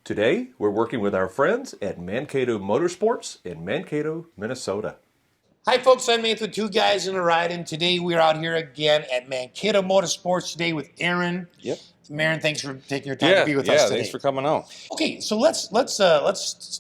Today, we're working with our friends at Mankato Motorsports in Mankato, Minnesota. Hi folks, I'm Manitou, two guys in a ride, and today we're out here again at Mankato Motorsports today with Aaron. Yep. Aaron, thanks for taking your time to be with us today. Thanks for coming out. Okay, so let's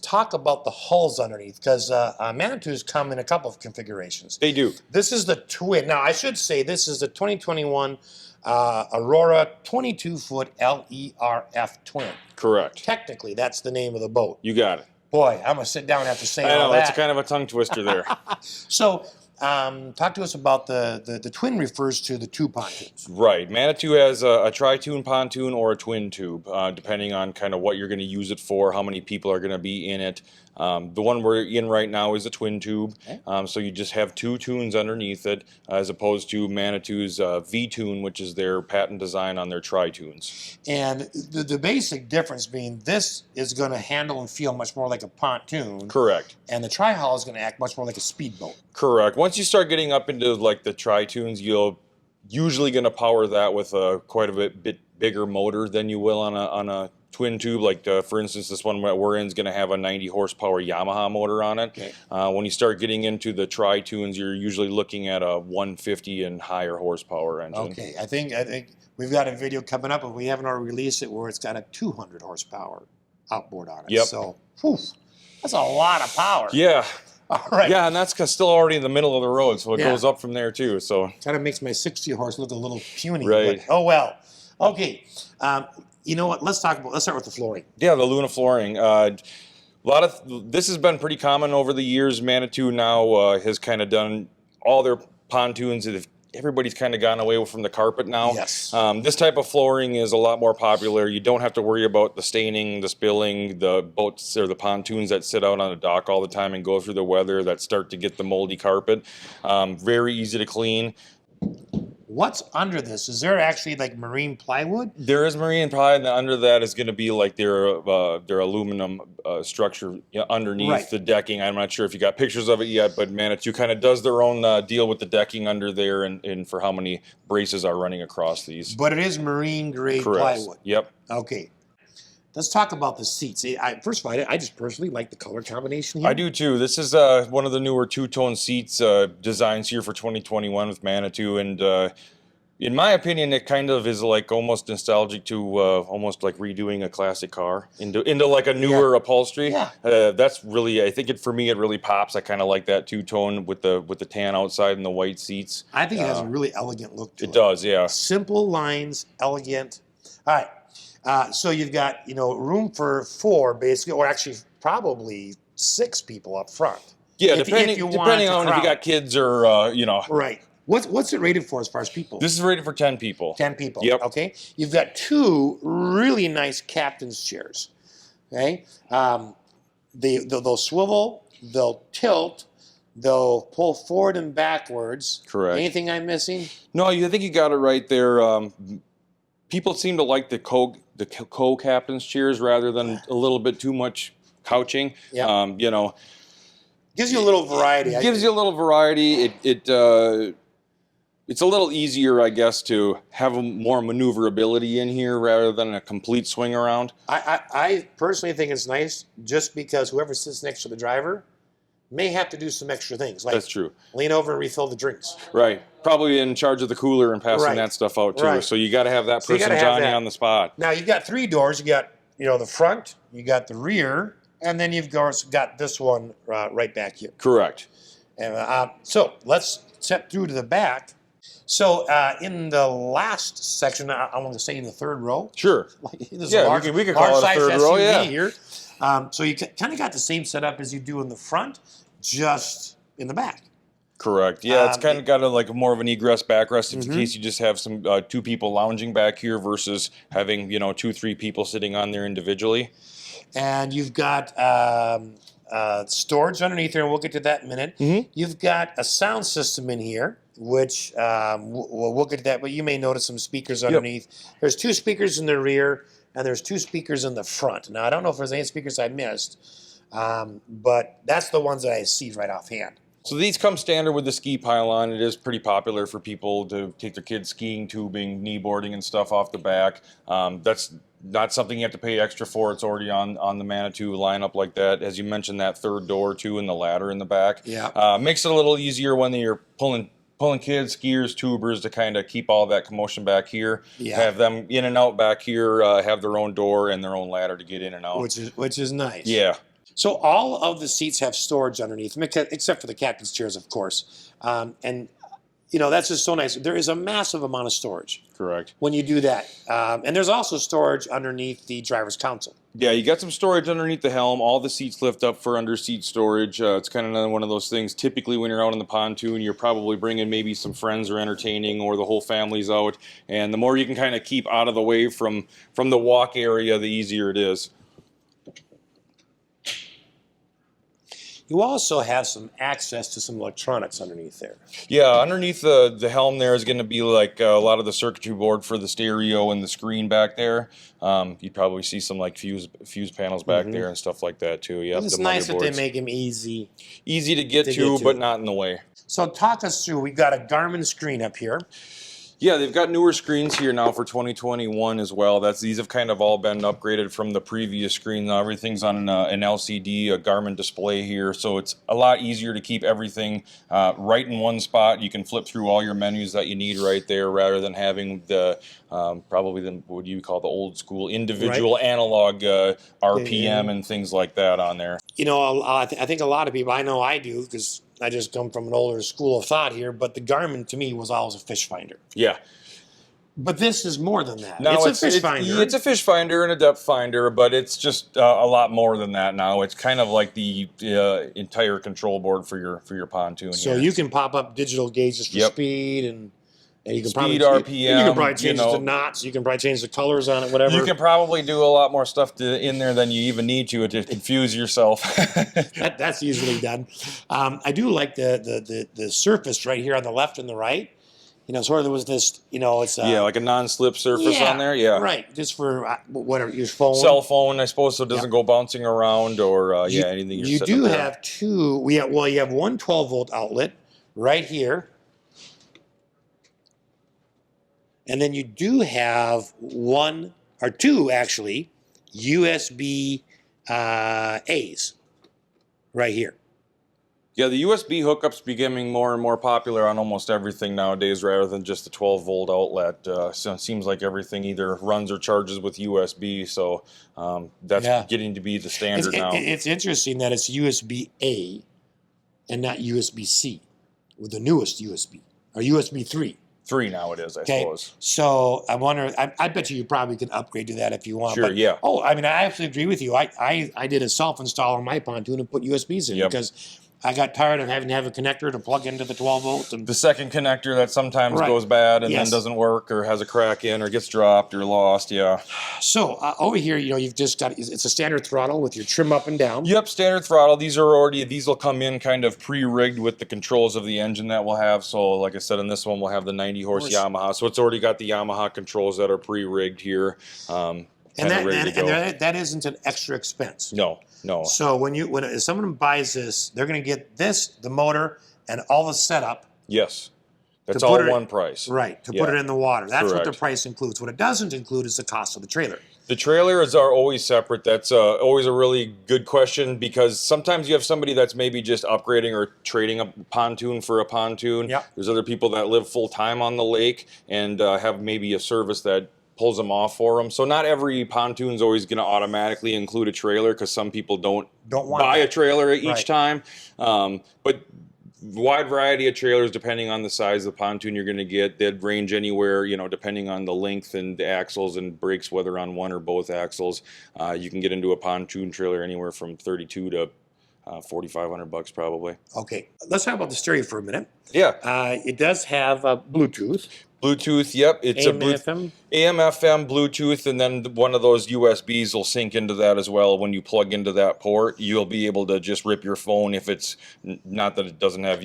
talk about the hulls underneath, because Manitou's come in a couple of configurations. They do. This is the twin. Now, I should say this is the 2021 Aurora 22-foot LERF twin. Correct. Technically, that's the name of the boat. You got it. Boy, I'm going to sit down after saying I know, all that. that's kind of a tongue twister there. So, talk to us about the twin refers to the two pontoons. Right. Manitou has a tri-tune pontoon or a twin tube, depending on kind of what you're going to use it for, how many people are going to be in it. The one we're in right now is a twin tube, okay. So you just have two tunes underneath it, as opposed to Manitou's V-tune, which is their patent design on their tri-tunes. And the basic difference being this is going to handle and feel much more like a pontoon. Correct. And the tri-hull is going to act much more like a speedboat. Correct. Once you start getting up into like the tri-tunes, you're usually going to power that with a quite a bit bigger motor than you will on a twin tube. Like for instance, this one that we're in is going to have a 90 horsepower Yamaha motor on it. Okay. When you start getting into the tri-tunes, you're usually looking at a 150 and higher horsepower engine. Okay, I think we've got a video coming up, and we haven't already released it, where it's got a 200 horsepower outboard on it. Yep. So, whew, that's a lot of power. Yeah. All right. Yeah, and that's still already in the middle of the road, so it Yeah. goes up from there too. So Kind of makes my 60 horse look a little puny. Right. But, oh well. Okay. You know what? Let's start with the flooring. yeah, the Luna flooring. This has been pretty common over the years. Manitou now has kind of done all their pontoons. Everybody's kind of gone away from the carpet now. Yes. This type of flooring is a lot more popular. You don't have to worry about the staining, the spilling, the boats or the pontoons that sit out on the dock all the time and go through the weather that start to get the moldy carpet. Very easy to clean. What's under this? Is there actually like marine plywood? There is marine ply, and under that is going to be like their aluminum structure underneath Right. the decking. I'm not sure if you got pictures of it yet, but Manitou kind of does their own deal with the decking under there and for how many braces are running across these. But it is marine grade Correct. plywood. Yep. Okay. Let's talk about the seats. First of all, I just personally like the color combination here. I do too. This is one of the newer two-tone seats designs here for 2021 with Manitou, and in my opinion, it kind of is like almost nostalgic to almost like redoing a classic car into like a newer upholstery. Yeah. That's really, I think for me it really pops. I kind of like that two-tone with the tan outside and the white seats. I think it has a really elegant look to it. It does, yeah. Simple lines, elegant. All right. So you've got room for 4 basically, or actually probably 6 people up front. Yeah, If depending you on want if to you got kids or Right. What's it rated for as far as people? This is rated for 10 people. 10 people. Yep. Okay. You've got 2 really nice captain's chairs. Okay. They'll swivel, they'll tilt, they'll pull forward and backwards. Correct. Anything I'm missing? No, I think you got it right there. People seem to like the co-captain's chairs rather than a little bit too much couching. Yeah. Gives you a little variety. It gives you a little variety. It's a little easier, I guess, to have more maneuverability in here rather than a complete swing around. I personally think it's nice just because whoever sits next to the driver may have to do some extra things. Like That's true. lean over and refill the drinks. Right. Probably in charge of the cooler and passing Right. that stuff out too. Right. So you got to have that So you person, gotta have Johnny, that. on the spot. Now you've got 3 doors. You got the front, you got the rear, and then you've got this one right back here. Correct. And, so let's step through to the back. So in the last section, I want to say in the 3rd row. Sure. This is Yeah, a large, we could call it a large-sized 3rd row, SUV yeah. here. So you kind of got the same setup as you do in the front, just in the back. Correct. Yeah, it's kind it- of got like more of an egress backrest in case you just have some 2 people lounging back here versus having 2-3 people sitting on there individually. And you've got storage underneath there, and we'll get to that in a minute. Mhm. You've got a sound system in here, which we'll get to that, but you may notice some speakers underneath. There's 2 speakers in the rear, and there's 2 speakers in the front. Now, I don't know if there's any speakers I missed, but that's the ones that I see right offhand. So these come standard with the ski pylon. It is pretty popular for people to take their kids skiing, tubing, kneeboarding, and stuff off the back. That's not something you have to pay extra for. It's already on the Manitou lineup like that. As you mentioned, that third door too, and the ladder in the back. Yeah. Makes it a little easier when you're pulling kids, skiers, tubers to kind of keep all that commotion back here. Yeah. Have them in and out back here. Have their own door and their own ladder to get in and out. Which is nice. Yeah. So all of the seats have storage underneath them, except for the captain's chairs, of course. And you know, that's just so nice. There is a massive amount of storage. Correct. When you do that. And there's also storage underneath the driver's console. Yeah, you got some storage underneath the helm. All the seats lift up for under-seat storage. It's kind of another one of those things. Typically, when you're out on the pontoon, you're probably bringing maybe some friends or entertaining, or the whole family's out. And the more you can kind of keep out of the way from the walk area, the easier it is. You also have some access to some electronics underneath there. Yeah, underneath the helm there is going to be like a lot of the circuitry board for the stereo and the screen back there. You'd probably see some like fuse panels back there and stuff like that too. Yeah, It's nice that they make them easy. Easy to get to, but not in the way. So talk us through, we've got a Garmin Screen up here. Yeah, they've got newer screens here now for 2021 as well. These have kind of all been upgraded from the previous screen. Now everything's on an LCD, a Garmin display here, so it's a lot easier to keep everything right in one spot. You can flip through all your menus that you need right there, rather than having the probably what you call the old school individual analog RPM and things like that on there. You know, I think a lot of people, I know I do, because I just come from an older school of thought here, but the Garmin to me was always a fish finder. Yeah. But this is more than that. No, it's a fish finder. It's a fish finder and a depth finder, but it's just a lot more than that now. It's kind of like the entire control board for your pontoon. So you can pop up digital gauges for speed and you can speed, probably RPM. you can probably change the knots. You can probably change the colors on it. Whatever. You can probably do a lot more stuff in there than you even need to confuse yourself. That's usually done. I do like the surface right here on the left and the right. You know, sort of there was this. You know, it's like a non-slip surface on there. Yeah, right. Just for whatever your phone, cell phone, I suppose, so it doesn't go bouncing around or anything. You do have two. You have one 12-volt outlet right here. And then you do have one or two, actually, USB A's right here. Yeah, the USB hookup's becoming more and more popular on almost everything nowadays, rather than just the 12-volt outlet. So it seems like everything either runs or charges with USB, so that's getting to be the standard now. It's interesting that it's USB-A and not USB-C, with the newest USB, or USB 3. 3 now it is, I suppose. So I wonder, I bet you probably can upgrade to that if you want. Sure, but, yeah. Oh, I mean, I absolutely agree with you. I did a self-install on my pontoon and put USBs in because I got tired of having to have a connector to plug into the 12-volt. And the second connector that sometimes goes bad and then doesn't work, or has a crack in, or gets dropped or lost, So over here, you know, you've just got, it's a standard throttle with your trim up and down. Yep, standard throttle. These will come in kind of pre-rigged with the controls of the engine that we'll have. So like I said, in this one, we'll have the 90-horse Yamaha. So it's already got the Yamaha controls that are pre-rigged here. And that isn't an extra expense. No. So when someone buys this, they're going to get this, the motor, and all the setup. Yes. That's all one price. Right, to put it in the water. That's what the price includes. What it doesn't include is the cost of the trailer. The trailers are always separate. That's always a really good question, because sometimes you have somebody that's maybe just upgrading or trading a pontoon for a pontoon. Yep. There's other people that live full-time on the lake and have maybe a service that pulls them off for them. So not every pontoon is always going to automatically include a trailer, because some people don't buy a trailer each time. But wide variety of trailers depending on the size of the pontoon you're going to get. They'd range anywhere, depending on the length and the axles and brakes, whether on one or both axles. You can get into a pontoon trailer anywhere from $32 to $4,500 probably. Okay, let's talk about the stereo for a minute. Yeah. It does have Bluetooth. Bluetooth, yep. It's AM, FM? AM, FM, Bluetooth, and then one of those USBs will sync into that as well. When you plug into that port, you'll be able to just rip your phone if it's not that it doesn't have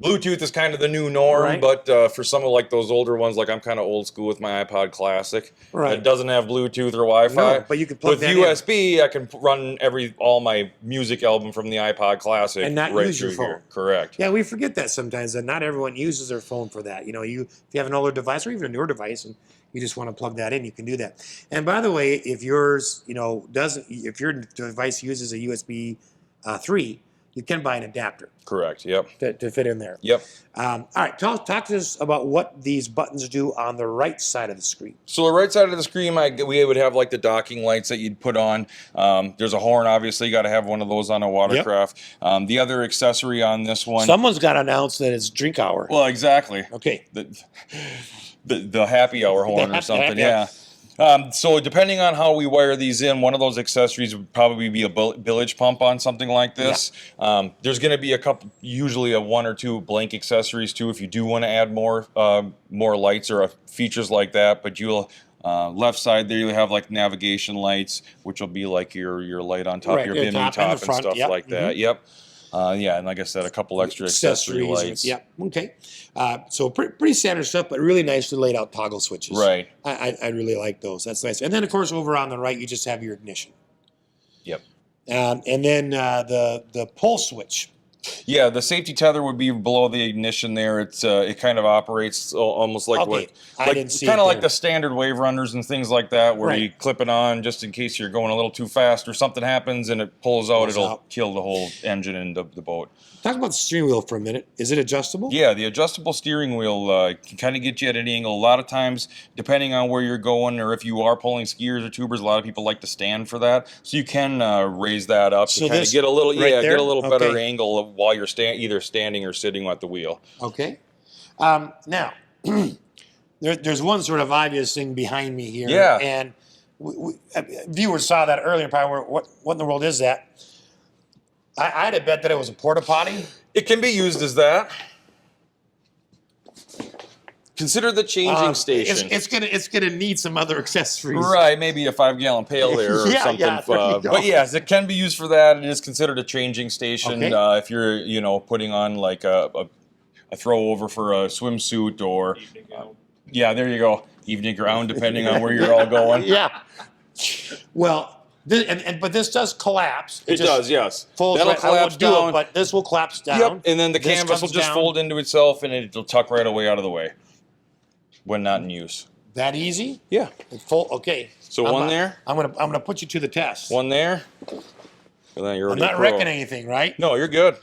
Bluetooth is kind of the new norm, but for some of like those older ones, like I'm kind of old school with my iPod Classic. Right. It doesn't have Bluetooth or Wi-Fi. No, but you can plug that USB, in. I can run all my music album from the iPod Classic and not use your phone. Here. Correct. Yeah, we forget that sometimes, that not everyone uses their phone for that. If you have an older device or even a newer device and You just want to plug that in, you can do that. And by the way, if yours, if your device uses a USB 3, you can buy an adapter Correct. Yep. to fit in there. Yep. All right, talk to us about what these buttons do on the right side of the screen. So the right side of the screen, we would have like the docking lights that you'd put on. There's a horn, obviously. You got to have one of those on a watercraft. The other accessory on this one. Someone's got to announce that it's drink hour. Well, exactly. Okay. The happy hour horn or something, yeah. So depending on how we wire these in, one of those accessories would probably be a bilge pump on something like this. There's going to be usually a 1 or 2 blank accessories too, if you do want to add more lights or features like that. But you'll left side there, you'll have like navigation lights, which will be like your light on top of your bimini top and stuff like that. Yep. And like I said, a couple extra accessory lights. Yep. Okay. So pretty standard stuff, but really nicely laid out toggle switches. Right. I really like those. That's nice. And then, of course, over on the right, you just have your ignition. Yep. And then the pull switch. Yeah, the safety tether would be below the ignition there. It kind of operates almost like kind of like the standard wave runners and things like that, where you clip it on just in case you're going a little too fast or something happens and it pulls out. It'll kill the whole engine and the boat. Talk about the steering wheel for a minute. Is it adjustable? Yeah, the adjustable steering wheel can kind of get you at an angle. A lot of times, depending on where you're going or if you are pulling skiers or tubers, a lot of people like to stand for that. So you can raise that up to kind of get a little get a little better angle while you're either standing or sitting at the wheel. Okay. Now, there's one sort of obvious thing behind me here. Yeah. And viewers saw that earlier. Probably, what in the world is that? I'd have bet that it was a porta potty. It can be used as that. Consider the changing station. It's gonna need some other accessories. Right, maybe a 5-gallon pail there or something. Yeah, but yes, it can be used for that. It is considered a changing station if you're putting on like a throw over for a swimsuit or there you go, evening ground, depending on where you're all going. Yeah. Well. But this does collapse. It does, yes. That'll collapse down. But this will collapse down. Yep, and then the canvas will just fold into itself and it'll tuck right away out of the way when not in use. That easy? Yeah. Okay. So one there. I'm gonna put you to the test. One there. And then you're I'm not wrecking anything, right? No, you're good.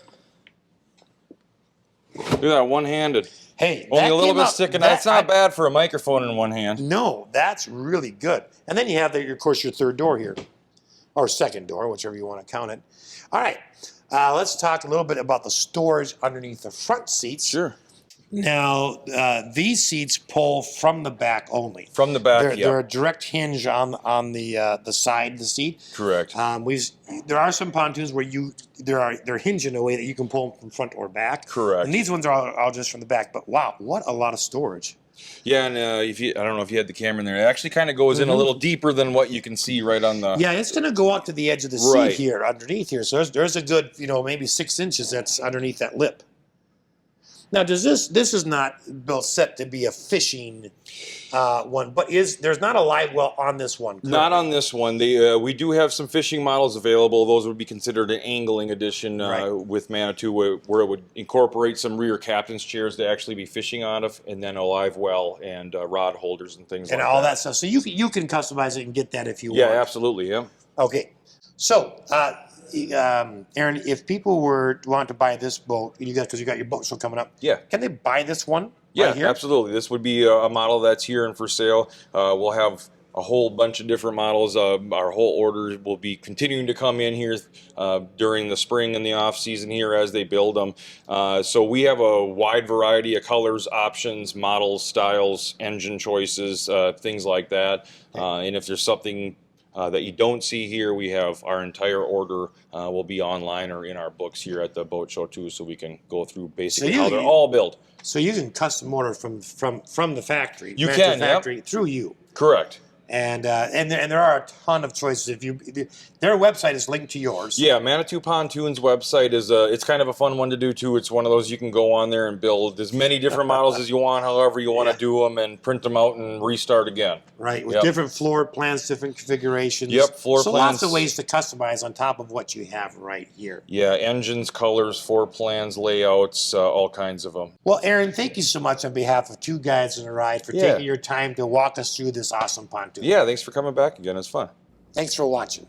Do that one-handed. Hey, only a little bit sticking. That's not bad for a microphone in one hand. No, that's really good. And then you have, of course, your third door here. Or second door, whichever you want to count it. All right, let's talk a little bit about the storage underneath the front seats. Sure. Now, these seats pull from the back only. From the back, They're a direct hinge on the side of the seat. Correct. There are some pontoons where they're hinged in a way that you can pull them from front or back. Correct. And these ones are all just from the back. But wow, what a lot of storage. Yeah, and I don't know if you had the camera in there. It actually kind of goes in a little deeper than what you can see right on the. Yeah, it's going to go out to the edge of the seat here, underneath here. So there's a good, maybe 6 inches that's underneath that lip. Now, this is not built set to be a fishing one, but there's not a live well on this one? Currently. Not on this one. We do have some fishing models available. Those would be considered an angling edition with Manitou, where it would incorporate some rear captain's chairs to actually be fishing out of, and then a live well and rod holders and things like that. And all that stuff. So you can customize it and get that if you want. Yeah, absolutely. Yeah. Okay. So, Aaron, if people want to buy this boat, because you got your boat show coming up, can they buy this one? Yeah, right here? Absolutely. This would be a model that's here and for sale. We'll have a whole bunch of different models. Our whole order will be continuing to come in here during the spring and the off season here as they build them. So we have a wide variety of colors, options, models, styles, engine choices, things like that. And if there's something that you don't see here, we have our entire order will be online or in our books here at the boat show too, so we can go through basically how they're all built. So you can custom order from the factory. You can, factory through you. Correct. And there are a ton of choices. Their website is linked to yours. Yeah, Manitou Pontoon's website is it's kind of a fun one to do too. It's one of those you can go on there and build as many different models as you want, however you want to do them, and print them out and restart again. Right, with different floor plans, different configurations. Yep, floor so plans. lots of ways to customize on top of what you have right here. Yeah, engines, colors, floor plans, layouts, all kinds of them. Well, Aaron, thank you so much on behalf of Two Guides and a Ride for taking your time to walk us through this awesome pontoon. Yeah, thanks for coming back again. It's fun. Thanks for watching.